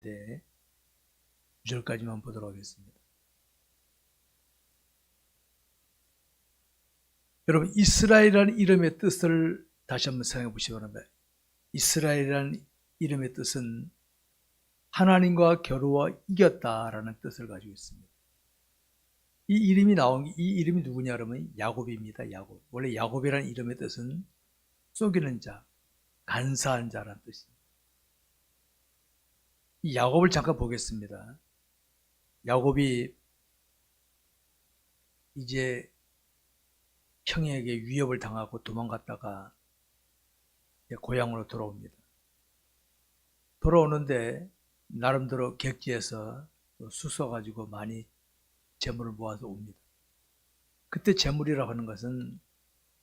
있는데 9절까지만 보도록 하겠습니다. 여러분, 이스라엘이라는 이름의 뜻을 다시 한번 생각해 보시기 바랍니다. 이스라엘이라는 이름의 뜻은 하나님과 겨루어 이겼다라는 뜻을 가지고 있습니다. 이 이름이 이 이름이 누구냐 그러면 야곱입니다. 야곱. 원래 야곱이라는 이름의 뜻은 속이는 자, 간사한 자라는 뜻입니다. 이 야곱을 잠깐 보겠습니다. 야곱이 이제 형에게 위협을 당하고 도망갔다가 고향으로 돌아옵니다. 돌아오는데 나름대로 객지에서 수서 가지고 많이 재물을 모아서 옵니다. 그때 재물이라고 하는 것은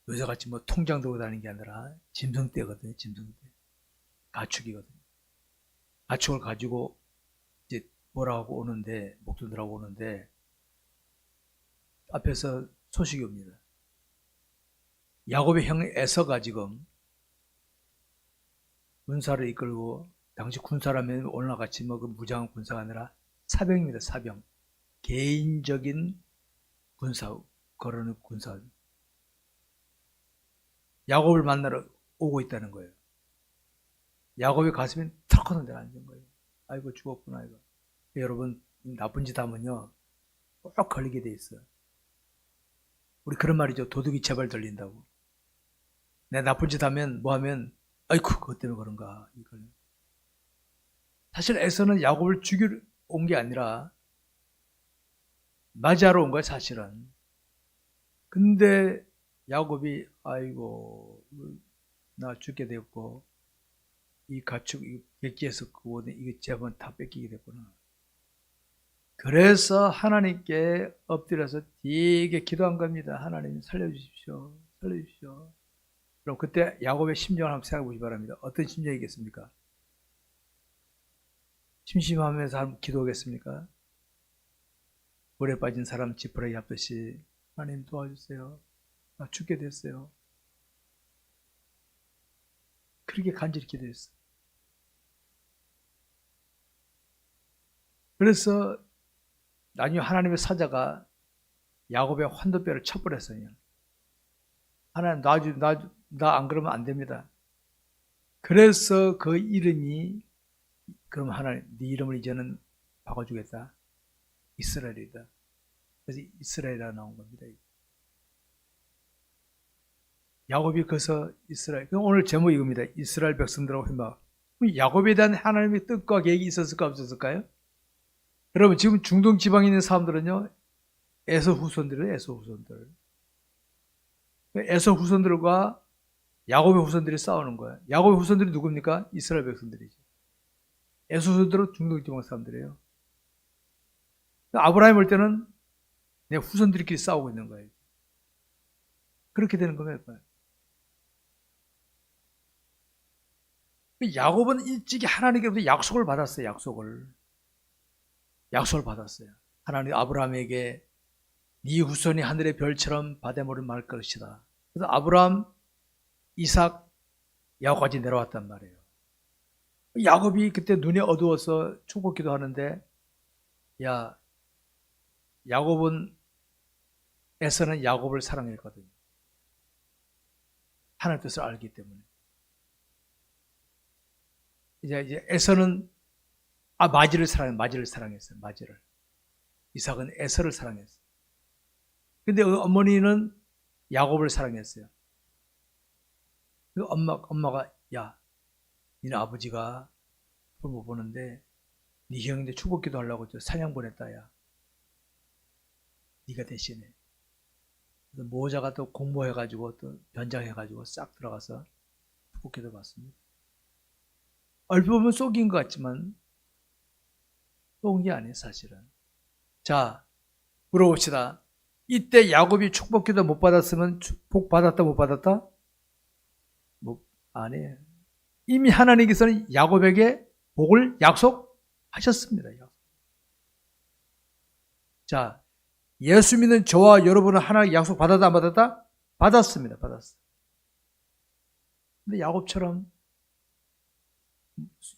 요새같이 뭐 통장 들고 다니는 게 아니라 짐승떼거든요. 짐승떼. 가축이거든요. 가축을 가지고 이제 뭐라고 오는데, 목돈들하고 오는데 앞에서 소식이 옵니다. 야곱의 형 에서가 지금 군사를 이끌고, 당시 군사라면 오늘날 같이 뭐 그 무장한 군사가 아니라 사병입니다. 사병. 개인적인 군사, 거르는 군사. 야곱을 만나러 오고 있다는 거예요. 야곱의 가슴이 턱 하는 데가 앉은 거예요. 아이고 죽었구나 이거. 여러분, 나쁜 짓 하면요 꼭 걸리게 돼 있어요. 우리 그런 말이죠. 도둑이 제발 들린다고. 내가 나쁜 짓 하면 뭐 하면 아이고 그것 때문에 그런가. 이걸. 사실 에서는 야곱을 죽이러 온 게 아니라 맞이하러 온 거예요, 사실은. 근데 야곱이 아이고 나 죽게 되었고 이 가축 이 객지에서 구워낸 이게 재번 다 뺏기게 됐구나. 그래서 하나님께 엎드려서 되게 기도한 겁니다. 하나님 살려주십시오. 살려주십시오. 그럼 그때 야곱의 심정을 한번 생각해 보시기 바랍니다. 어떤 심정이겠습니까? 심심하면서 한번 기도하겠습니까? 물에 빠진 사람 지푸라기 잡듯이 하나님 도와주세요. 나 죽게 됐어요. 그렇게 간절히 기도했어요. 그래서 나중에 하나님의 사자가 야곱의 환도뼈를 쳐버렸어요. 하나님 나 안 그러면 안 됩니다. 그래서 그 이름이, 그럼 하나님 네 이름을 이제는 바꿔주겠다. 이스라엘이다. 그래서 이스라엘이라 나온 겁니다. 야곱이 그래서 이스라엘. 오늘 제목이 이겁니다. 이스라엘 백성들하고 회막. 야곱에 대한 하나님의 뜻과 계획이 있었을까 없었을까요? 여러분, 지금 중동 지방에 있는 사람들은요, 에서 후손들이에요. 에서 후손들. 에서 후손들과 야곱의 후손들이 싸우는 거예요. 야곱의 후손들이 누굽니까? 이스라엘 백성들이죠. 에서 후손들은 중동 지방 사람들이에요. 아브라함 올 때는 내 후손들끼리 싸우고 있는 거예요. 그렇게 되는 겁니다. 야곱은 일찍이 하나님께로부터 약속을 받았어요. 약속을 받았어요. 하나님 아브라함에게 네 후손이 하늘의 별처럼 바다에 물을 말 것이다. 그래서 아브라함, 이삭, 야곱까지 내려왔단 말이에요. 야곱이 그때 눈이 어두워서 축복기도 하는데, 야, 에서는 야곱을 사랑했거든요. 하나님의 뜻을 알기 때문에. 이제 에서는 마지를 사랑했어요. 마지를. 이삭은 에서를 사랑했어요. 근데 어머니는 야곱을 사랑했어요. 그 엄마가 야, 니네 아버지가 못 보는데 네 형인데 축복기도 하려고 사냥 보냈다. 야, 네가 대신해. 그래서 모자가 또 공모해가지고 또 변장해가지고 싹 들어가서 축복기도 받습니다. 얼핏 보면 속인 것 같지만 속은 게 아니에요, 사실은. 자, 물어봅시다. 이때 야곱이 축복기도 못 받았으면 복 받았다 못 받았다? 아니에요. 이미 하나님께서는 야곱에게 복을 약속하셨습니다. 자, 예수 믿는 저와 여러분은 하나님 약속 받았다 안 받았다? 받았습니다. 받았어요. 근데 야곱처럼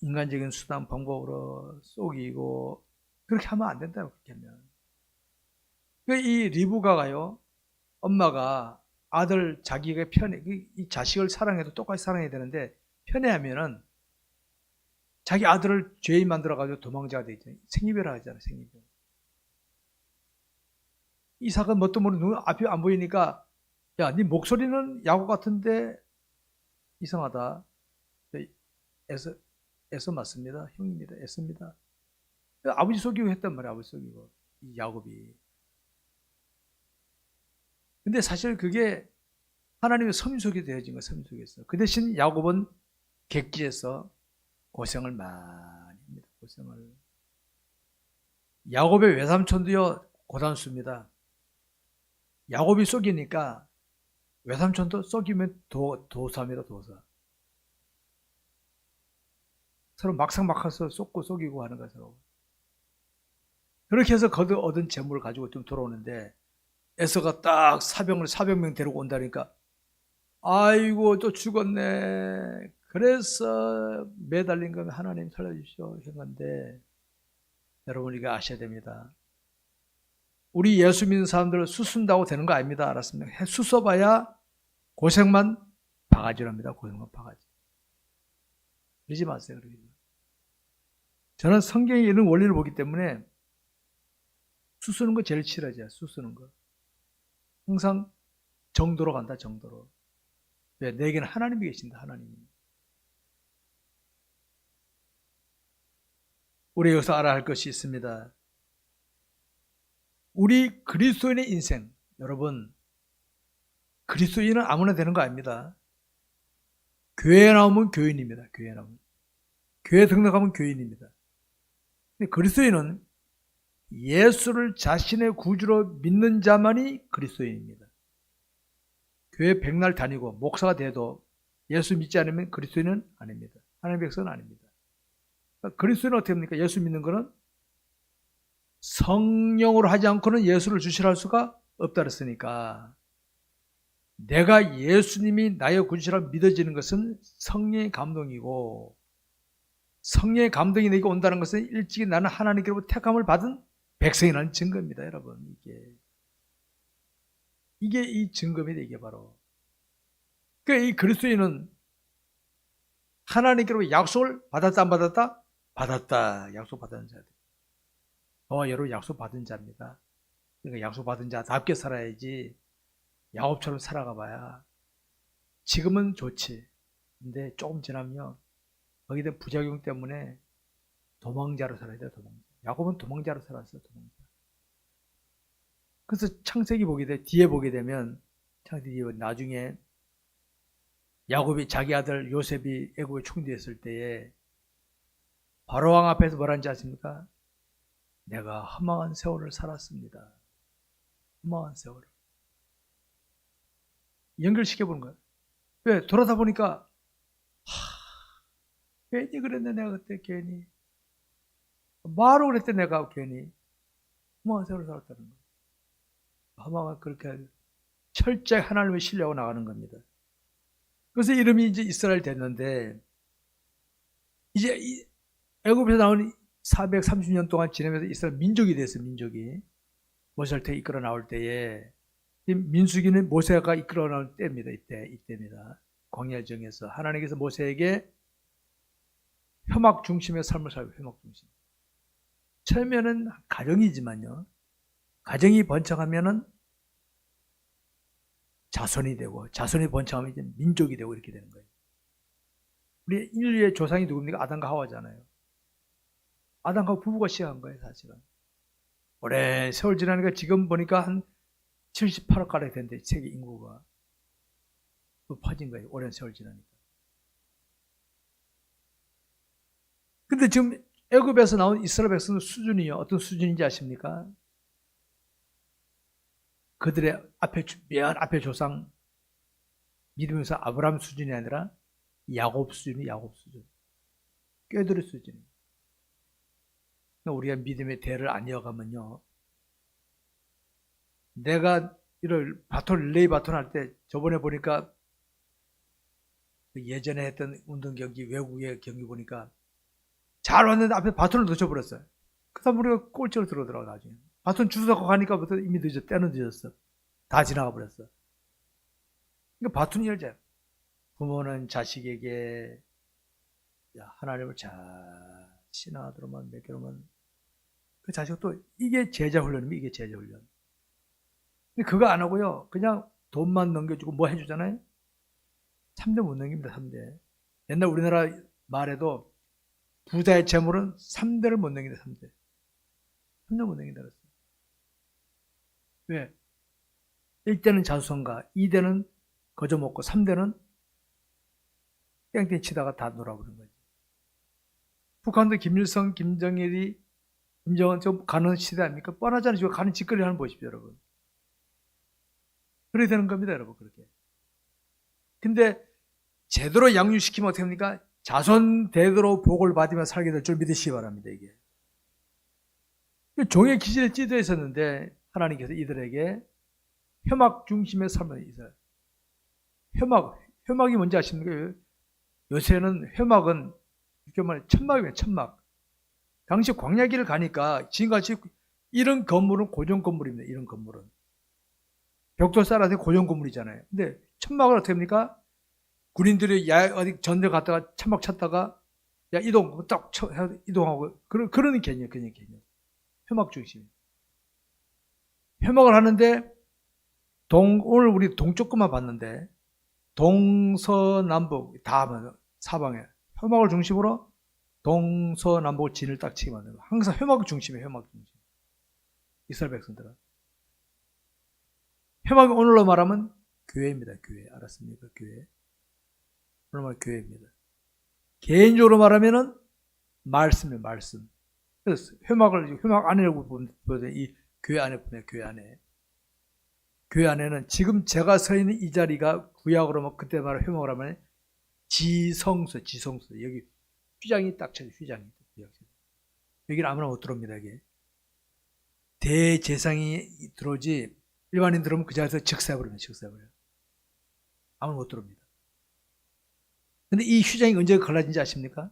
인간적인 수단 방법으로 속이고 그렇게 하면 안 된다고. 그렇게 하면 이 리브가가요, 엄마가 아들 자기가 편해, 이 자식을 사랑해도 똑같이 사랑해야 되는데 편애하면은 자기 아들을 죄인 만들어가지고 도망자가 되잖아요. 생이별을 하잖아요. 생이별. 이 사건 뭣도 모르는 눈 앞이 안 보이니까, 야, 네 목소리는 야구 같은데 이상하다. 애써, 애써 맞습니다. 형입니다. 애씁니다. 아버지 속이고 했단 말이야. 아버지 속이고. 이 야곱이. 근데 사실 그게 하나님의 섭리 속에 되어진 거예요. 섭리 속에서. 그 대신 야곱은 객지에서 고생을 많이 합니다. 고생을. 야곱의 외삼촌도요, 고단수입니다. 야곱이 속이니까 외삼촌도 속이면 도사입니다. 도사. 서로 막상막하서 속고 속이고 하는 거죠. 서로. 그렇게 해서 얻은 재물을 가지고 좀 돌아오는데 에서가 딱 400명 데리고 온다니까, 아이고 또 죽었네. 그래서 매달린 거면 하나님 살려주시오 했는데, 여러분 이거 아셔야 됩니다. 우리 예수 믿는 사람들 수순다고 되는 거 아닙니다. 알았습니까? 수서봐야 고생만 바가지랍니다. 고생만 바가지. 그러지 마세요. 저는 성경에 이런 원리를 보기 때문에 수쓰는 거 제일 싫어져요. 수쓰는 거. 항상 정도로 간다. 정도로. 왜? 내게는 하나님이 계신다. 하나님이. 우리 여기서 알아야 할 것이 있습니다. 우리 그리스도인의 인생, 여러분, 그리스도인은 아무나 되는 거 아닙니다. 교회에 나오면 교인입니다. 교회에 나오면. 교회 등록하면 교인입니다. 근데 그리스도인은 예수를 자신의 구주로 믿는 자만이 그리스도인입니다. 교회 백날 다니고 목사가 돼도 예수 믿지 않으면 그리스도인은 아닙니다. 하나님의 백성은 아닙니다. 그리스도인은 어떻게 합니까? 예수 믿는 것은 성령으로 하지 않고는 예수를 주시라 할 수가 없다 그랬으니까, 내가 예수님이 나의 구주시라 믿어지는 것은 성령의 감동이고, 성령의 감동이 내게 온다는 것은 일찍이 나는 하나님께로부터 택함을 받은 백성이라는 증거입니다. 여러분, 이게 이 증거입니다. 이게 바로. 그러니까 이 그리스도인은 하나님께로부터 약속을 받았다 안 받았다? 받았다. 약속 받은 자들. 여러분 약속 받은 자입니다. 그러니까 약속 받은 자답게 살아야지. 야곱처럼 살아가 봐야 지금은 좋지. 근데 조금 지나면요, 거기에 대한 부작용 때문에 도망자로 살아야 돼요. 도망자. 야곱은 도망자로 살았어요. 도망자. 그래서 창세기 뒤에 보게 되면, 창세기 나중에 야곱이 자기 아들 요셉이 애굽에 총리했을 때에 바로왕 앞에서 뭐라는지 아십니까? 내가 허망한 세월을 살았습니다. 허망한 세월을. 연결시켜보는 거예요. 왜? 돌아다 보니까, 괜히 그랬네, 내가 그때 괜히. 뭐하러 그랬대, 내가 괜히. 허망한 세월을 살았다는 거예요. 허망한, 그렇게 철저히 하나님을 신뢰하고 나가는 겁니다. 그래서 이름이 이제 이스라엘 됐는데, 이제 애굽에서 나온 430년 동안 지내면서 이스라엘 민족이 됐어요. 민족이. 모세를 이끌어 나올 때에, 민수기는 모세가 이끌어 나올 때입니다. 이때입니다. 광야 정에서 하나님께서 모세에게 혐악 중심의 삶을 살고, 혐악 중심. 처음에는 가정이지만요, 가정이 번창하면은 자손이 되고, 자손이 번창하면 이제 민족이 되고, 이렇게 되는 거예요. 우리 인류의 조상이 누굽니까? 아담과 하와잖아요. 아담과 부부가 시작한 거예요, 사실은. 오랜 세월 지나니까 지금 보니까 한 78억 가량 된대, 세계 인구가. 높아진 거예요, 오랜 세월 지나니까. 근데 지금 애굽에서 나온 이스라엘 백성의 수준이요, 어떤 수준인지 아십니까? 그들의 맨 앞에 조상 믿으면서 아브라함 수준이 아니라 야곱 수준이, 야곱 수준. 꾀들의 수준입니다. 우리가 믿음의 대를 안 이어가면요, 내가 이런 릴레이 바톤 할 때 저번에 보니까 그 예전에 했던 운동 경기, 외국의 경기 보니까 잘 왔는데 앞에 바톤을 놓쳐버렸어요. 그 다음 우리가 꼴찌로 들어오더라고, 나중에. 바톤 주워갖고 가니까부터 이미 때는 늦었어. 다 지나가 버렸어. 그러니까 바톤이 열자. 부모는 자식에게 하나님을 잘 신앙하도록만 맡겨놓으면 그 자식은 또 이게 제자 훈련입니다. 이게 제자 훈련. 근데 그거 안 하고요. 그냥 돈만 넘겨주고 뭐 해주잖아요. 3대 못 넘깁니다. 3대. 옛날 우리나라 말에도 부자의 재물은 3대를 못 넘긴다. 3대. 3대 못 넘긴다 그랬어요. 왜? 1대는 자수성가, 2대는 거저먹고 3대는 땡땡 치다가 다 놀아버린 거지. 북한도 김일성, 김정일이, 김정은 좀 가는 시대 아닙니까? 뻔하잖아요. 지금 가는 짓거리 하는 거 보십시오, 여러분. 그래야 되는 겁니다, 여러분, 그렇게. 근데 제대로 양육시키면 어떻게 합니까? 자손 대대로 복을 받으며 살게 될 줄 믿으시기 바랍니다, 이게. 종의 기질에 찌들어 있었는데 하나님께서 이들에게 혐악 중심의 삶을 있어요. 혐악이 뭔지 아십니까? 요새는 혐악은 이렇게 말해 천막이에요, 천막. 당시 광야길을 가니까 지금같이 이런 건물은 고정 건물입니다. 이런 건물은 벽돌 쌓아서 고정 건물이잖아요. 근데 천막을 어떻게 합니까? 군인들이 어디 전대 갔다가 천막 찾다가 야 이동 딱 이동하고 그런 개념. 혐악 중심. 혐악을 하는데 오늘 우리 동쪽 것만 봤는데 동서남북 다 하면 사방에 혐악을 중심으로 동서남북 진을 딱 치게 만들고 항상 혐악 중심이에요. 혐악 중심. 이스라엘 백성들은 혐악이 오늘로 말하면 교회입니다. 교회. 알았습니까? 교회. 오늘 말 교회입니다. 개인적으로 말하면은 말씀이에요. 말씀. 그래서 혐악 안에라고 보면 이 교회 안에 보면 교회 안에. 교회 안에는 지금 제가 서 있는 이 자리가 구약으로 막 그때 말하는 혐악을 하면 지성소. 여기 휘장이 딱 쳐요. 휘장이. 여기는 아무나 못 들어옵니다. 이게. 대제사장이 들어오지 일반인 들어오면 그 자리에서 즉사해버립니다. 아무나 못 들어옵니다. 근데 이 휘장이 언제 갈라진지 아십니까?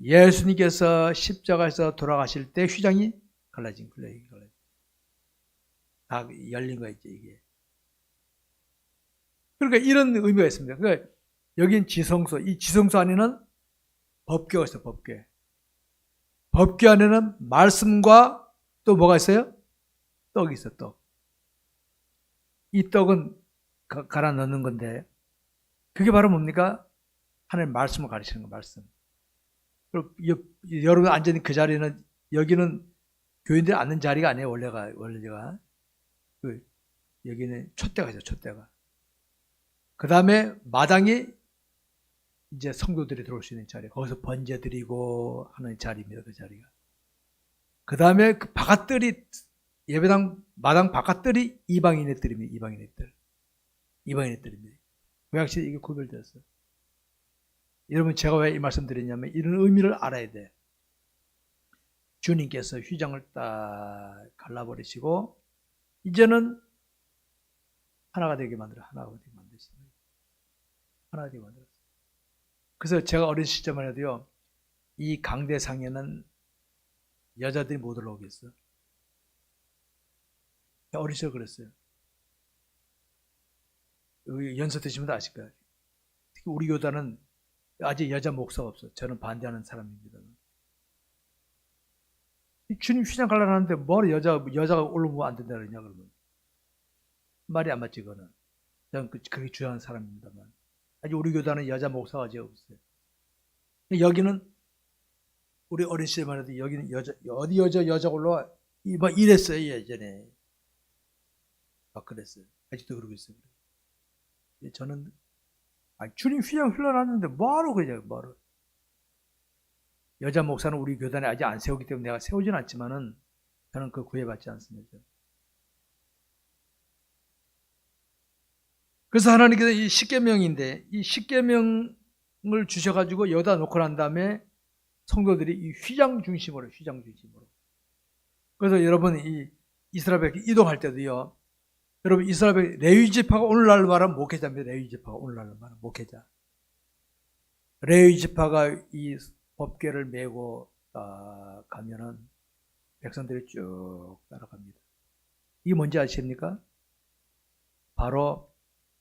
예수님께서 십자가에서 돌아가실 때 휘장이 갈라진 거예요. 다 열린 거 있죠, 이게. 그러니까 이런 의미가 있습니다. 그러니까 여긴 지성소, 이 지성소 안에는 법궤가 있어요, 법궤. 법궤 안에는 말씀과 또 뭐가 있어요? 떡이 있어요, 떡. 이 떡은 갈아 넣는 건데, 그게 바로 뭡니까? 하나님 말씀을 가르치는 거, 말씀. 그리고 여러분 앉아있는 그 자리는, 여기는 교인들이 앉는 자리가 아니에요, 원래가. 여기는 촛대가 있어요, 촛대가. 그 다음에 마당이 이제 성도들이 들어올 수 있는 자리. 거기서 번제 드리고 하는 자리입니다, 그 자리가. 그 다음에 그 바깥들이, 예배당, 마당 바깥들이 이방인의 뜰입니다, 이방인의 뜰입니다. 구약시대 이게 구별되었어요. 여러분, 제가 왜 이 말씀 드리냐면, 이런 의미를 알아야 돼. 주님께서 휘장을 딱 갈라버리시고, 이제는 하나가 되게 만드시는 하나가 되게 만들었어요. 그래서 제가 어린 시절만 해도요, 이 강대상에는 여자들이 못 올라오겠어요. 어린 시절 그랬어요. 연서 되시면 다 아실 거예요. 특히 우리 교단은 아직 여자 목사가 없어요. 저는 반대하는 사람입니다. 주님 휘장 갈라놨는데 뭘 여자가 올라오면 안 된다 그러냐, 그러면. 말이 안 맞지, 그거는. 저는 그게 주장하는 사람입니다만. 아직 우리 교단은 여자 목사가 아직 없어요. 여기는, 우리 어린 시절만 해도 여기는 어디 여자가 올라와? 막 이랬어요, 예전에. 막 그랬어요. 아직도 그러고 있어요. 저는, 주님 휘장 흘러놨는데 뭐하러 그러냐고, 뭐하러. 여자 목사는 우리 교단에 아직 안 세우기 때문에 내가 세우진 않지만은 저는 그 구애받지 않습니다. 그래서 하나님께서 이 십계명인데 이 십계명을 주셔가지고 여기다 놓고 난 다음에 성도들이 이 휘장 중심으로. 그래서 여러분 이 이스라엘 백성 이동할 때도요, 여러분 이스라엘 레위 지파가 오늘날로 말하면 목회자입니다. 레위 지파가 오늘날로 말하면 목회자. 레위 지파가 이 법궤를 메고 가면은 백성들이 쭉 따라갑니다. 이게 뭔지 아십니까? 바로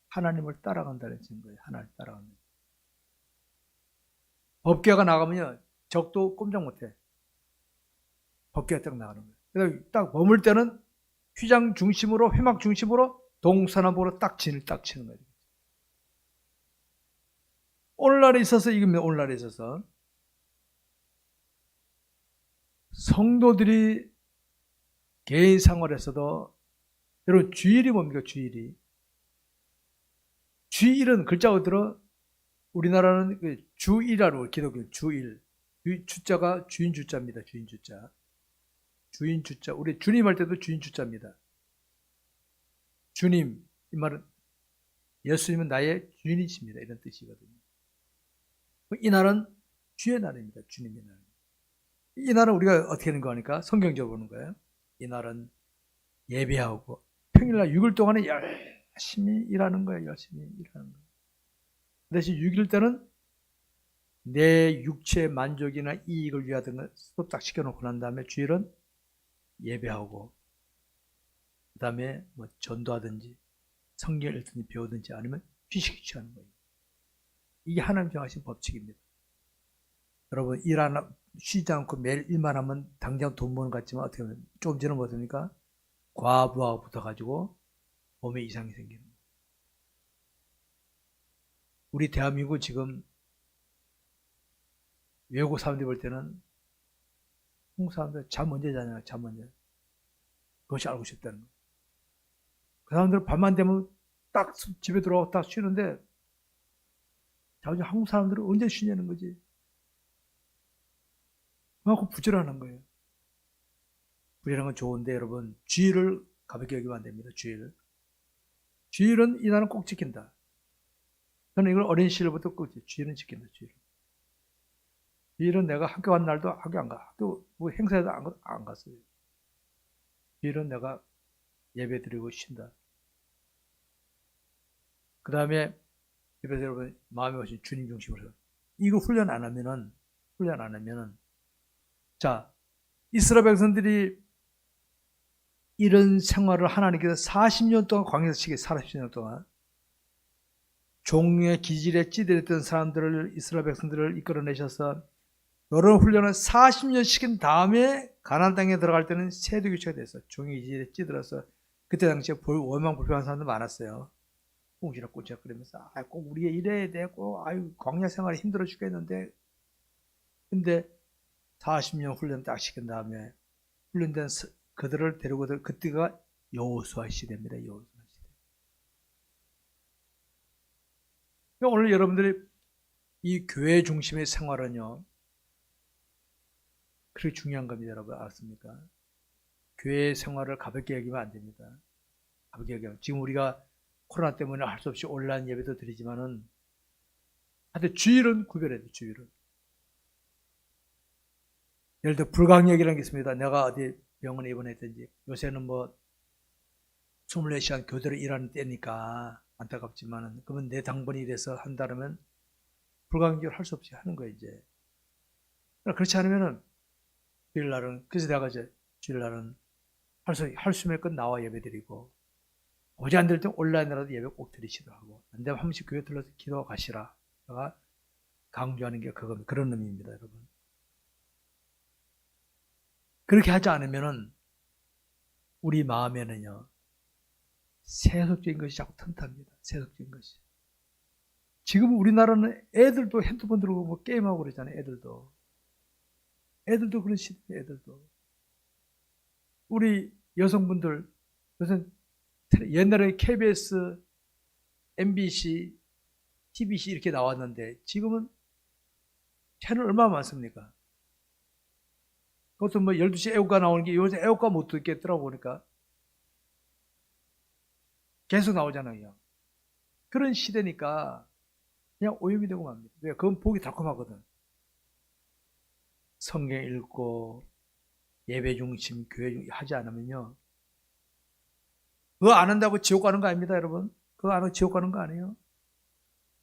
하나님을 따라간다는 증거예요. 하나님을 따라간다. 법궤가 나가면요 적도 꼼짝 못해. 법궤가 딱 나가는 거예요. 그래서 딱 머물 때는 휘장 중심으로 회막 중심으로 동서남북으로 딱 진을 딱 치는 거예요. 오늘날에 있어서 이겁니다. 오늘날에 있어서 성도들이 개인 생활에서도 여러분 주일이 뭡니까? 주일이 주일은 글자가 들어 우리나라는 주일하고 기독교 주일 주자가 주인 주자입니다. 주인 주자 주인 주자 우리 주님 할 때도 주인 주자입니다. 주님 이 말은 예수님은 나의 주인이십니다. 이런 뜻이거든요. 이 날은 주의 날입니다. 주님의 날. 이 날은 우리가 어떻게 하는 거니까 성경적으로 보는 거예요. 이 날은 예배하고 평일날 6일 동안에 열심히 일하는 거예요. 열심히 일하는 거예요. 대신 6일 때는 내 육체의 만족이나 이익을 위하던 스톱 딱 시켜놓고 난 다음에 주일은 예배하고 그 다음에 뭐 전도하든지 성경 읽든지 배우든지 아니면 휴식 취하는 거예요. 이게 하나님 정하신 법칙입니다. 여러분 쉬지 않고 매일 일만 하면 당장 돈 버는 것 같지만 어떻게 보면 조금 전에 뭐습니까? 과부하가 붙어가지고 몸에 이상이 생기는 거예요. 우리 대한민국 지금 외국 사람들이 볼 때는 한국 사람들 잠 언제 자냐 잠 언제 그것이 알고 싶다는 거예요. 그 사람들은 밤만 되면 딱 집에 들어가고 딱 쉬는데 자주 한국 사람들은 언제 쉬냐는 거지. 그만큼 부지런한 거예요. 부지런한 건 좋은데 여러분 주일을 가볍게 여기면 안 됩니다. 주일은 이 날은 꼭 지킨다. 저는 이걸 어린 시절부터 꼭 주일은 지킨다. 주일은 내가 학교 간 날도 학교 안 가. 학교 뭐 행사에도 안 갔어요. 주일은 내가 예배 드리고 쉰다. 그 다음에 집에서 여러분 마음에 오신 주님 중심으로 이거 훈련 안 하면은 자 이스라엘 백성들이 이런 생활을 하나님께서 40년 동안 광야에서 치게 40년 동안 종의 기질에 찌들었던 사람들을 이스라엘 백성들을 이끌어내셔서 이런 훈련을 40년 시킨 다음에 가나안 땅에 들어갈 때는 세대 교체가 됐어. 종의 기질에 찌들어서 그때 당시에 원망 불평한 사람들 많았어요. 꽁지락꽁지락 그러면서 꼭 우리가 이래야 되고 광야 생활이 힘들어 죽겠는데 근데 40년 훈련 딱 시킨 다음에 훈련된 그들을 데리고 그때가 여호수아 시대입니다. 여호수아 시대. 오늘 여러분들이 이 교회 중심의 생활은요 그렇게 중요한 겁니다. 여러분 알았습니까? 교회 생활을 가볍게 여기면 안 됩니다. 가볍게 여기면 지금 우리가 코로나 때문에 할 수 없이 온라인 예배도 드리지만은 하여튼 주일은 구별해야 돼. 주일은 예를 들어 불강력이라는 게 있습니다. 내가 어디 병원에 입원했든지 요새는 뭐 24시간 교대로 일하는 때니까 안타깝지만은 그러면 내 당번이 이래서 한다면 불강력을 할 수 없이 하는 거예요. 이제 그렇지 않으면은 주일날은 그래서 내가 이제 주일날은 할 수 있는 건 나와 예배드리고 오지 안 될 때 온라인으로도 예배 꼭 드리시도 하고 안 되면 한 번씩 교회 들러서 기도 가시라. 제가 강조하는 게 그런 의미입니다. 여러분 그렇게 하지 않으면은 우리 마음에는요 세속적인 것이 자꾸 튼탑니다. 세속적인 것이 지금 우리나라는 애들도 핸드폰 들고 뭐 게임하고 그러잖아요. 애들도 그런 시대예요. 애들도 우리 여성분들 요새 옛날에 KBS, MBC, TBC 이렇게 나왔는데 지금은 채널 얼마나 많습니까? 그것도 뭐 12시 애국가 나오는 게 요새 애국가 못 듣겠더라고 보니까 계속 나오잖아요. 그런 시대니까 그냥 오염이 되고 맙니다. 왜? 그건 보기 달콤하거든. 성경 읽고 예배 중심, 교회 중심 하지 않으면요 그거 안 한다고 지옥 가는 거 아닙니다, 여러분. 그거 안 하고 지옥 가는 거 아니에요.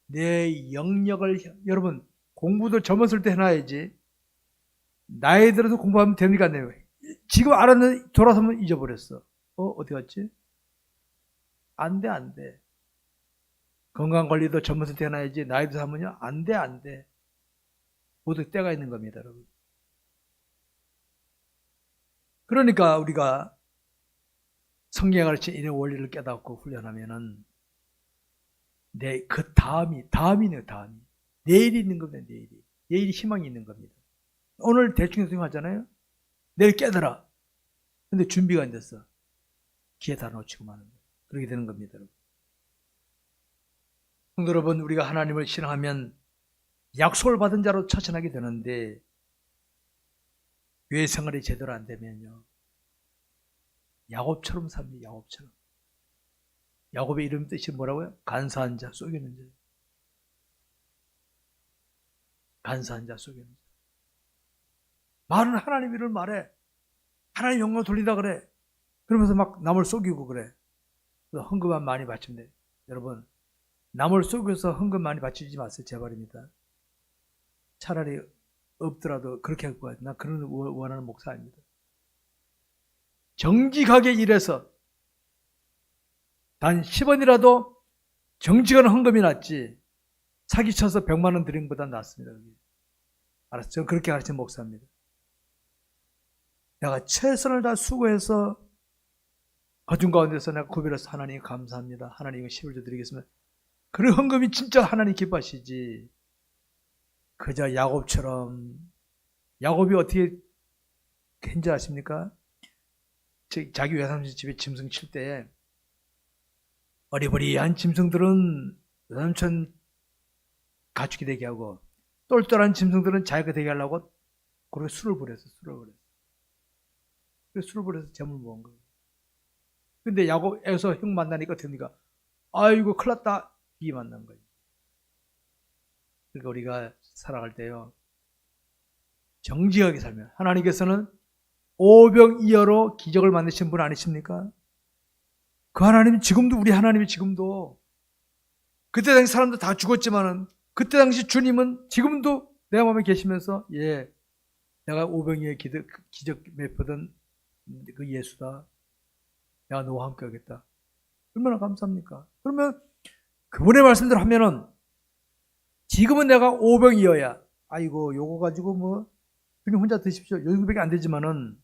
내 영역을, 여러분, 공부도 젊었을 때 해놔야지. 나이 들어서 공부하면 되는 게 아니에요. 지금 알았는데 돌아서면 잊어버렸어. 어디 갔지? 안 돼, 안 돼. 건강관리도 젊었을 때 해놔야지. 나이 들어서 하면요. 안 돼, 안 돼. 모두 때가 있는 겁니다, 여러분. 그러니까 우리가 성경에 가르친 이런 원리를 깨닫고 훈련하면은 그 다음이네요, 다음이. 내일이 있는 겁니다, 내일이. 내일이 희망이 있는 겁니다. 오늘 대충 하잖아요. 내일 깨달아. 근데 준비가 안 됐어. 기회 다 놓치고 마는 거예요. 그렇게 되는 겁니다, 여러분. 성도 여러분, 우리가 하나님을 신앙하면 약속을 받은 자로 처신하게 되는데 교회 생활이 제대로 안 되면요. 야곱처럼 삽니다, 야곱처럼. 야곱의 이름 뜻이 뭐라고요? 간사한 자, 속이는 자. 간사한 자, 속이는 자. 말은 하나님 이름을 말해. 하나님 영광을 돌리다 그래. 그러면서 막 남을 속이고 그래. 그래서 헌금만 많이 바치면 돼. 여러분, 남을 속여서 헌금 많이 바치지 마세요. 제발입니다. 차라리 없더라도 그렇게 할 거야. 나 그런 원하는 목사 아닙니다. 정직하게 일해서 단 10원이라도 정직한 헌금이 낫지 사기쳐서 100만 원 드린 것보다 낫습니다. 알았어요? 저는 그렇게 가르치는 목사입니다. 내가 최선을 다 수고해서 거중 가운데서 내가 구별해서 하나님 감사합니다. 하나님 11조 드리겠습니다. 그런 헌금이 진짜 하나님 기뻐하시지. 그저 야곱처럼. 야곱이 어떻게 했는지 아십니까? 자기 외삼촌 집에 짐승 칠 때 어리버리한 짐승들은 외삼촌 가축이 되게 하고 똘똘한 짐승들은 자기가 되게 하려고 그렇게 술을 버렸어. 그래서 술을 버려서 재물 모은 거예요. 근데 야곱에서 형 만나니까 어떻게 합니까? 아이고 큰일 났다. 이 만난 거예요. 그러니까 우리가 살아갈 때요. 정직하게 살면 하나님께서는 오병이어로 기적을 만드신 분 아니십니까? 그 하나님이 지금도 우리 하나님이 지금도 그때 당시 사람들 다 죽었지만은 그때 당시 주님은 지금도 내 마음에 계시면서 내가 오병이어의 기적 베푸던 그 예수다. 내가 너와 함께 하겠다. 얼마나 감사합니까? 그러면 그분의 말씀대로 하면은 지금은 내가 오병이어야 아이고 요거 가지고 뭐 주님 혼자 드십시오. 여기밖에 안 되지만은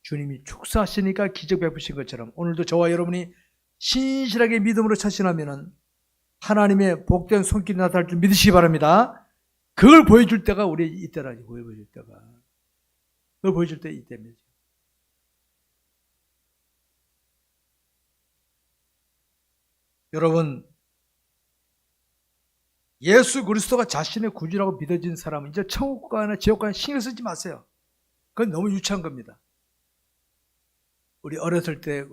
주님이 축사하시니까 기적 베푸신 것처럼 오늘도 저와 여러분이 신실하게 믿음으로 처신하면은 하나님의 복된 손길이 나타날 줄 믿으시기 바랍니다. 그걸 보여줄 때가 우리 이때라니. 보여줄 때가 그걸 보여줄 때 이때입니다. 여러분, 예수 그리스도가 자신의 구주라고 믿어진 사람은 이제 천국 가나 지옥 가나 신경 쓰지 마세요. 그건 너무 유치한 겁니다. 우리 어렸을 때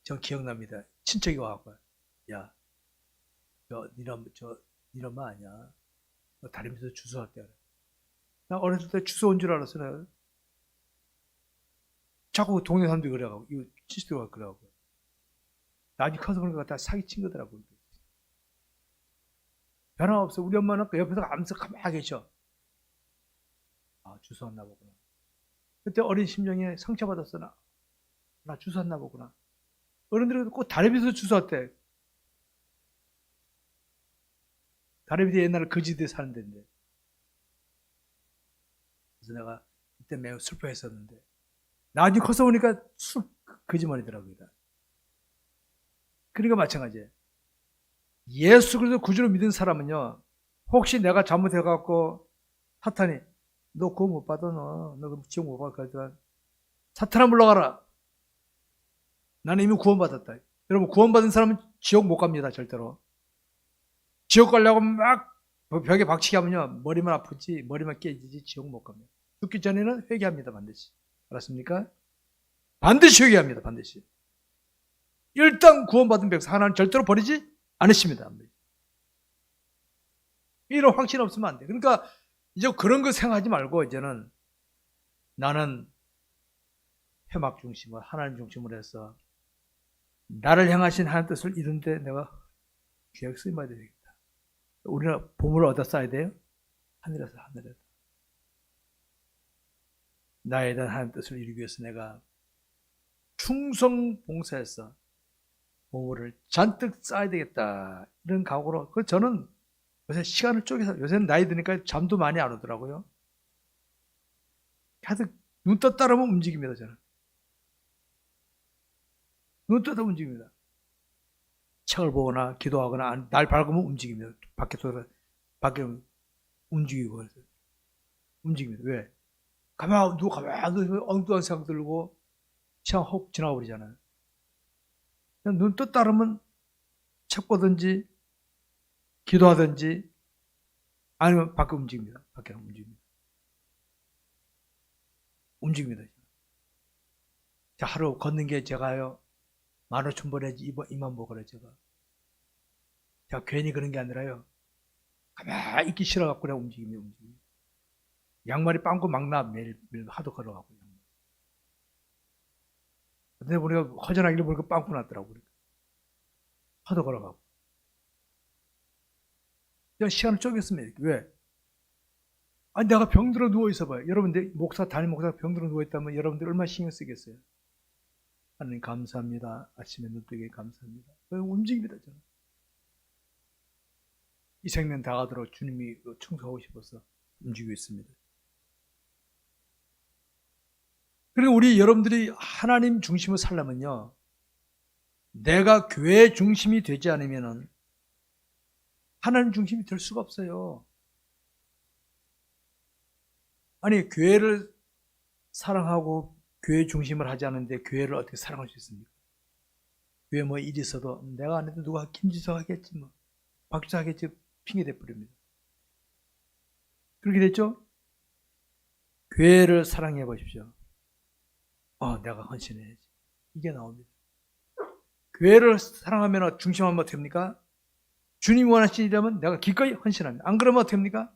저 기억납니다. 친척이 와갖고 야, 니 엄마 아니야? 너 다리 밑에서 주워 왔대. 나 어렸을 때 주워 온 줄 알았어. 내가. 자꾸 동네 사람들이 그래가고 이거 치스도가 그래가고 나중에 커서 그런 거 갖다 사기친 거더라고. 변함없어. 우리 엄마는 그 옆에서 암석 가만히 계셔. 아, 주워왔나 보구나. 그때 어린 심정에 상처받았어. 나 주워왔나 보구나. 어른들이 꼭 다리 밑에서 주워왔대. 다리 밑에 옛날에 거지들이 사는 데인데. 그래서 내가 그때 매우 슬퍼했었는데 나중에 커서 보니까 거짓말이더라고요. 그러니까 마찬가지예요. 예수 그리스도 구주로 믿은 사람은요. 혹시 내가 잘못해갖고 사탄이 너 그거 못 받아 너 지옥 못 받을 거야. 사탄아 물러가라. 나는 이미 구원받았다. 여러분 구원받은 사람은 지옥 못 갑니다. 절대로. 지옥 가려고 막 벽에 박치기 하면요. 머리만 아프지 머리만 깨지지 지옥 못 갑니다. 죽기 전에는 회개합니다. 반드시. 알았습니까? 반드시 회개합니다. 반드시. 일단 구원받은 백성 하나는 절대로 버리지 않으십니다. 이런 확신 없으면 안 돼. 그러니까 이제 그런 거 생각하지 말고 이제는 나는 회막 중심으로 하나님 중심으로 해서 나를 향하신 하나님 뜻을 이루는데 내가 귀하게 쓰임받아야 되겠다. 우리는 보물을 얻어 쌓아야 돼요? 하늘에서. 나에 대한 하나님 뜻을 이루기 위해서 내가 충성 봉사해서 보물을 잔뜩 쌓아야 되겠다. 이런 각오로. 저는 요새 시간을 쪼개서, 요새는 나이 드니까 잠도 많이 안 오더라고요. 하여튼 눈 떴다 그러면 움직입니다, 저는. 눈 떴다 움직입니다. 책을 보거나 기도하거나 날 밝으면 움직입니다. 밖에 움직이고 움직입니다. 왜? 누가 가만히 엉뚱한 생각 들고 시간 혹 지나가 버리잖아요. 그냥 눈 떴다 그러면 책 보든지 기도하든지 아니면 밖에 움직입니다. 밖에 움직입니다. 자, 하루 걷는 게 제가요 15,000번 해지 2만 보 걸어요. 제가 괜히 그런 게 아니라요, 가만히 있기 싫어갖고 그냥 움직입니다. 양말이 빵꾸 막 나. 매일 하도 걸어가고. 근데 우리가 허전하기를 보니까 빵꾸 났더라고. 하도 걸어가고. 그냥 시간을 쪼갰습니다. 왜? 아니, 내가 병들어 누워있어 봐요. 여러분, 담임 목사가 병들어 누워있다면 여러분들 얼마나 신경 쓰겠어요? 하나님 감사합니다. 아침에 눈 뜨게 감사합니다. 움직입니다, 저는. 이 생명 다가도록 주님이 충성하고 싶어서 움직이고 있습니다. 그리고 우리 여러분들이 하나님 중심으로 살려면요, 내가 교회 중심이 되지 않으면 하나님 중심이 될 수가 없어요. 아니, 교회를 사랑하고 교회 중심을 하지 않는데 교회를 어떻게 사랑할 수 있습니까? 교회 뭐 일이 있어도 내가 안 해도 누가 김지석 하겠지, 뭐 박지석 하겠지, 핑계 대버립니다. 그렇게 됐죠? 교회를 사랑해 보십시오. 내가 헌신해야지. 이게 나옵니다. 교회를 사랑하면 중심하면 어떻게 됩니까? 주님이 원하시는 일이라면 내가 기꺼이 헌신합니다. 안 그러면 어떻게 됩니까?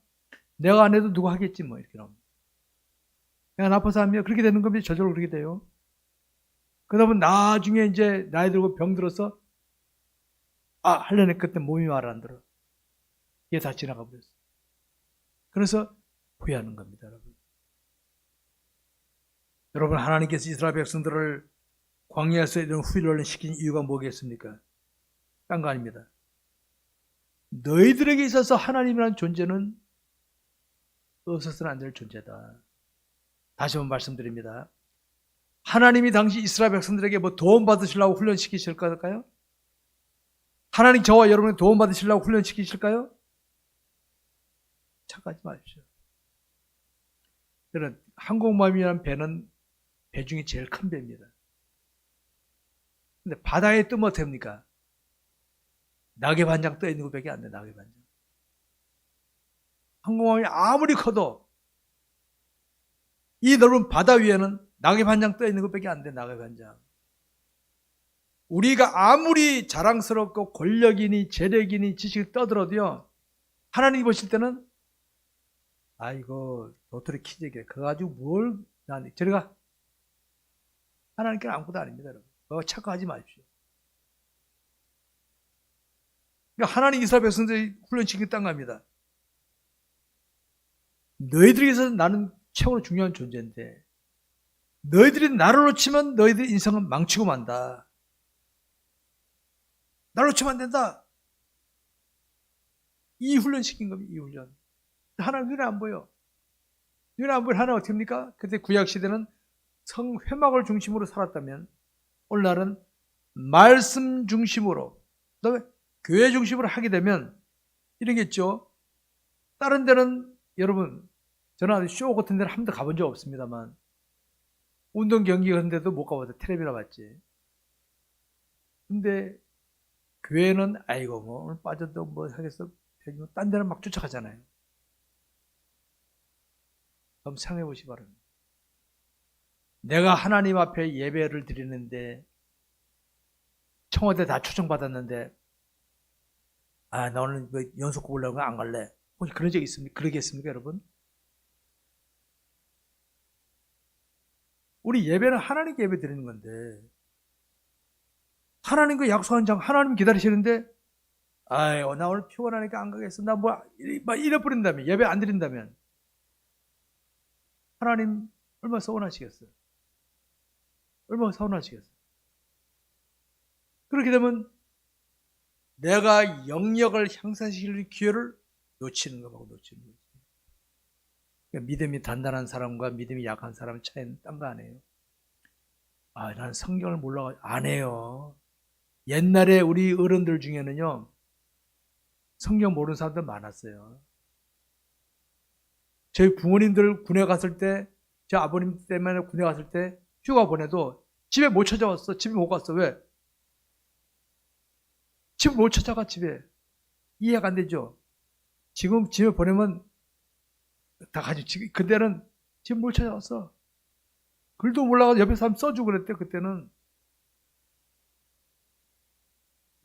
내가 안 해도 누가 하겠지, 뭐 이렇게 나옵니다. 내가 나빠서 하면 그렇게 되는 겁니다. 저절로 그렇게 돼요. 그러다 보면 나중에 이제 나이 들고 병 들어서 하려니 그때 몸이 말 안 들어. 이게 다 지나가 버렸어. 그래서 후회하는 겁니다, 여러분. 여러분, 하나님께서 이스라엘 백성들을 광야에서 이런 후일을 시킨 이유가 뭐겠습니까? 딴 거 아닙니다. 너희들에게 있어서 하나님이라는 존재는 없어서는 안 될 존재다. 다시 한번 말씀드립니다. 하나님이 당시 이스라엘 백성들에게 뭐 도움 받으시려고 훈련시키실까요? 하나님 저와 여러분이 도움 받으시려고 훈련시키실까요? 착각하지 마십시오. 저는 항공모함이라는 배는 배 중에 제일 큰 배입니다. 근데 바다에 뜨면 어떻게 합니까? 낙엽 한 장 떠 있는 것밖에 안 돼, 낙엽 한 장. 항공모함이 아무리 커도 이 넓은 바다 위에는 낙엽 한 장 떠 있는 것밖에 안 돼, 낙엽 한 장. 우리가 아무리 자랑스럽고 권력이니 재력이니 지식을 떠들어도요, 하나님이 보실 때는 이거 도토리 키재기야. 그거 가지고 뭘 나한테 저리 가. 하나님께는 아무것도 아닙니다, 여러분. 그거 착각하지 마십시오. 그러니까 하나님 이스라엘 백성들이 훈련시키겠다는 겁니다. 너희들에게 있어서 나는 최고로 중요한 존재인데 너희들이 나를 놓치면 너희들 인생은 망치고 만다. 나를 놓치면 안 된다. 이 훈련시킨 겁니다. 이 훈련. 하나님 눈에 안 보여. 눈에 안 보여. 하나님 어떻게 합니까? 그때 구약시대는 성회막을 중심으로 살았다면 오늘날은 말씀 중심으로, 그다음에 교회 중심으로 하게 되면 이러겠죠. 다른 데는 여러분, 저는 쇼 같은 데는 한 번도 가본 적 없습니다만 운동 경기 같은 데도 못 가봐서 텔레비나 봤지. 근데 교회는 뭐 오늘 빠져도 뭐 하겠어. 딴 데는 막 쫓아가잖아요. 한번 생각해 보시기 바랍니다. 내가 하나님 앞에 예배를 드리는데 청와대 다 초청받았는데 나 오늘 연속곡 올라오면 안 갈래. 혹시 그런 적 있습니까? 그러겠습니까, 여러분? 우리 예배는 하나님께 예배 드리는 건데 하나님과 약속한 장 하나님 기다리시는데 아유 나 오늘 피곤하니까 안 가겠어. 나 뭐 이래 버린다면 예배 안 드린다면 하나님 얼마나 서운하시겠어요. 얼마나 서운하시겠어요. 그렇게 되면 내가 영역을 향상시킬 기회를 놓치는 거라고 놓치는 거지. 그러니까 믿음이 단단한 사람과 믿음이 약한 사람의 차이는 딴 거 아니에요. 아, 난 성경을 몰라. 안 해요. 옛날에 우리 어른들 중에는요, 성경 모르는 사람들 많았어요. 저희 부모님들 군에 갔을 때, 제 아버님 때문에 군에 갔을 때 휴가 보내도 집에 못 찾아왔어. 집에 못 갔어. 왜? 집을 못 찾아가, 집에. 이해가 안 되죠? 지금 집에 보내면 다 가지고, 그때는 집 못 찾아왔어. 글도 몰라가지고 옆에 사람 써주고 그랬대, 그때는.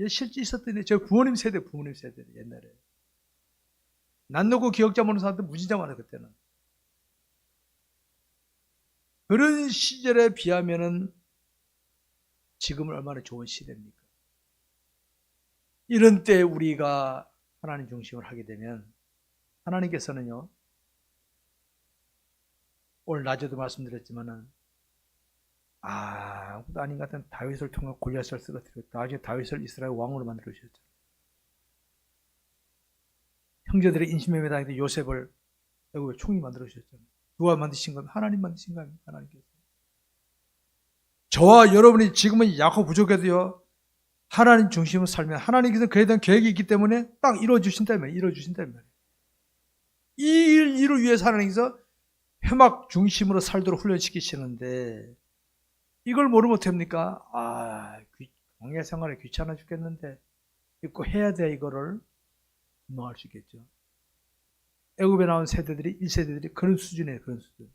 실제 있었더니, 저 부모님 세대, 옛날에. 난 놓고 기억자 모르는 사람들 무진장 많아, 그때는. 그런 시절에 비하면은 지금은 얼마나 좋은 시대입니까? 이런 때 우리가 하나님 중심을 하게 되면 하나님께서는요, 오늘 낮에도 말씀드렸지만은 아무도 아닌 것 같은 다윗을 통해 골리앗을 쓰러뜨렸다. 나중에 다윗을 이스라엘 왕으로 만들어 주셨죠. 형제들의 인신매매 당했던 요셉을 애굽의 총리 만들어 주셨잖아요. 누가 만드신 겁니까? 하나님 만드신 거 아닙니까? 하나님께서. 저와 여러분이 지금은 약하고 부족해도요, 하나님 중심으로 살면 하나님께서 그에 대한 계획이 있기 때문에 딱 이루어주신다면, 이 일을 위해서 하나님께서 회막 중심으로 살도록 훈련시키시는데 이걸 모르면 어떡합니까? 광야 생활에 귀찮아 죽겠는데 이거 해야 돼. 이거를 할 수 있겠죠. 애굽에 나온 세대들이 1세대들이 그런 수준이에요. 그런 수준.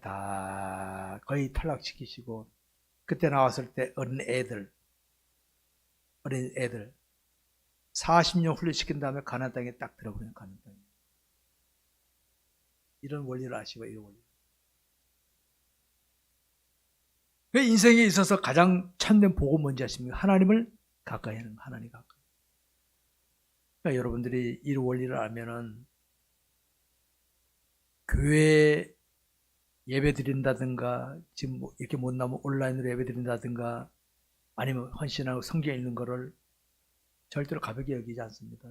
다 거의 탈락시키시고 그때 나왔을 때 어린 애들 40년 훈련시킨 다음에 가나안 땅에 딱 들어버려요. 가나안 땅에. 이런 원리를 아시고 이런 원리. 그 인생에 있어서 가장 참된 복은 뭔지 아십니까? 하나님을 가까이 하는 거. 하나님 가까이. 그러니까 여러분들이 이 원리를 알면은 교회 예배 드린다든가 지금 이렇게 못 나면 온라인으로 예배 드린다든가 아니면 헌신하고 성경 읽는 거를 절대로 가볍게 여기지 않습니다.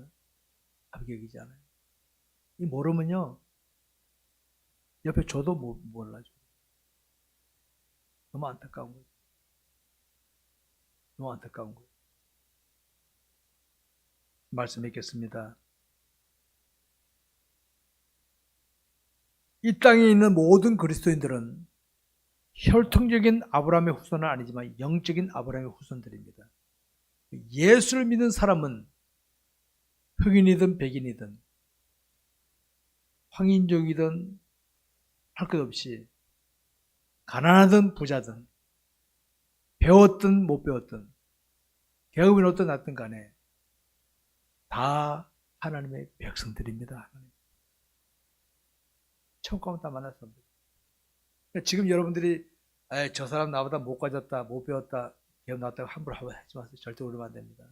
가볍게 여기지 않아요. 이 모르면요 옆에 줘도 몰라줘. 너무 안타까운 거예요. 너무 안타까운 거예요. 말씀 읽겠습니다. 이 땅에 있는 모든 그리스도인들은 혈통적인 아브라함의 후손은 아니지만 영적인 아브라함의 후손들입니다. 예수를 믿는 사람은 흑인이든 백인이든 황인종이든 할 것 없이 가난하든 부자든 배웠든 못 배웠든 계급이 어떤 낫든 간에 다 하나님의 백성들입니다. 처음 가면 다 만났습니다. 지금 여러분들이 저 사람 나보다 못 가졌다, 못 배웠다, 계급 나왔다고 함부로 하지 마세요. 절대 그러면 안 됩니다.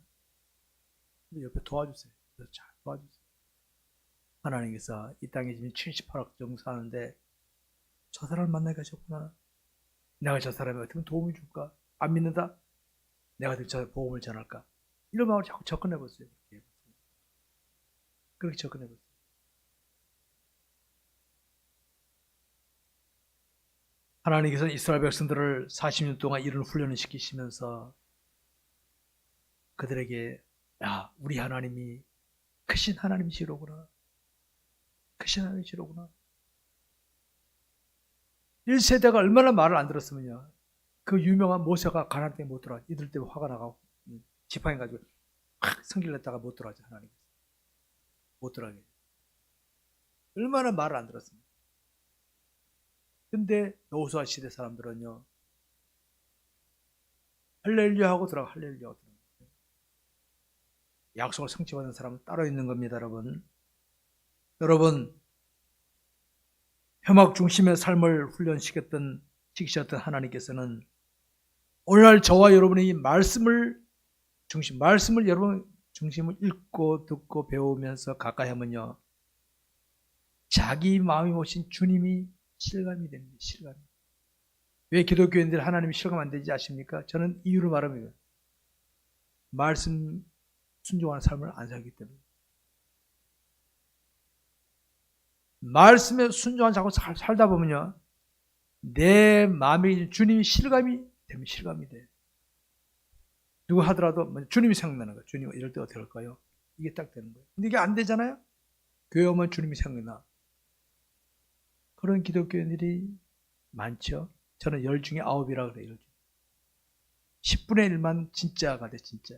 옆에 도와주세요. 잘 도와주세요. 하나님께서 이 땅에 지금 78억 정도 사는데 저 사람을 만나게 하셨구나. 내가 저 사람이 어떻게 도움을 줄까? 안 믿는다? 내가 저 복음을 전할까? 이런 마음으로 자꾸 접근해보세요. 그렇게 접근해보세요. 하나님께서 이스라엘 백성들을 40년 동안 이런 훈련을 시키시면서 그들에게 우리 하나님이 크신 하나님이시로구나. 크신 하나님이시로구나. 1세대가 얼마나 말을 안 들었으면요. 그 유명한 모세가 가나안 땅에 못 들어가. 이들 때문에 화가 나가고 지팡이 가지고 확 성길 냈다가 못 들어가죠. 하나님께서. 못 들어가게. 얼마나 말을 안 들었습니까? 근데 여호수아 시대 사람들은요. 할렐루야 하고 들어가. 할렐루야 하고 들어가. 약속을 성취받은 사람은 따로 있는 겁니다. 여러분 회막 중심의 삶을 훈련시켰던 하나님께서는 오늘날 저와 여러분의 이 말씀을 여러분 중심을 읽고 듣고 배우면서 가까이 하면요, 자기 마음이 모신 주님이 실감이 됩니다. 실감이. 왜 기독교인들 하나님이 실감 안 되지 아십니까? 저는 이유를 말합니다. 말씀 순종하는 삶을 안 살기 때문에. 말씀에 순종하는 자고 살다 보면요, 내 마음에 주님이 실감이 되면 실감이 돼요. 누구 하더라도 주님이 생각나는 거예요. 주님 이럴 때 어떻게 할까요? 이게 딱 되는 거예요. 근데 이게 안 되잖아요. 교회 오면 주님이 생각나. 그런 기독교인들이 많죠. 저는 10 중에 9이라고 그래요. 10분의 1만 진짜가 돼, 진짜.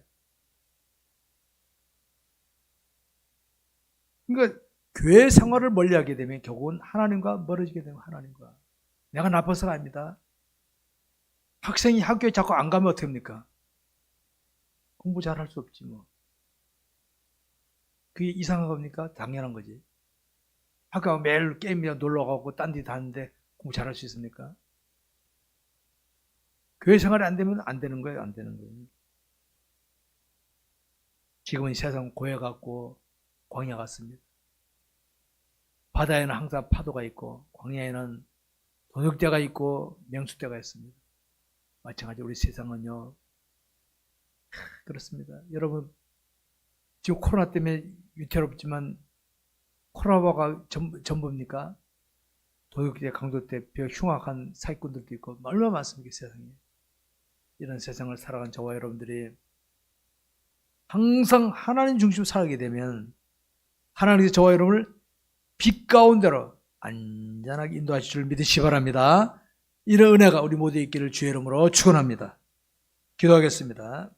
그러니까 교회 생활을 멀리하게 되면 결국은 하나님과 멀어지게 되면 하나님과. 내가 나빠서가 아닙니다. 학생이 학교에 자꾸 안 가면 어떻게 합니까? 공부 잘할 수 없지 뭐. 그게 이상한 겁니까? 당연한 거지. 학교 가면 매일 게임이나 놀러 가고 딴 데 다니는데 공부 잘할 수 있습니까? 교회 생활이 안 되면 안 되는 거예요. 안 되는 거예요. 지금은 세상 고해 같고 광야 같습니다. 바다에는 항상 파도가 있고 광야에는 도둑대가 있고 명수대가 있습니다. 마찬가지로 우리 세상은요, 그렇습니다. 여러분, 지금 코로나 때문에 위태롭지만 코로나가 전부입니까? 도둑대, 강도대, 흉악한 사기꾼들도 있고 얼마나 많습니까, 세상에. 이런 세상을 살아간 저와 여러분들이 항상 하나님 중심으로 살게 되면 하나님께서 저와 여러분을 빛 가운데로 안전하게 인도하실 줄 믿으시기 바랍니다. 이런 은혜가 우리 모두에 있기를 주의 이름으로 축원합니다. 기도하겠습니다.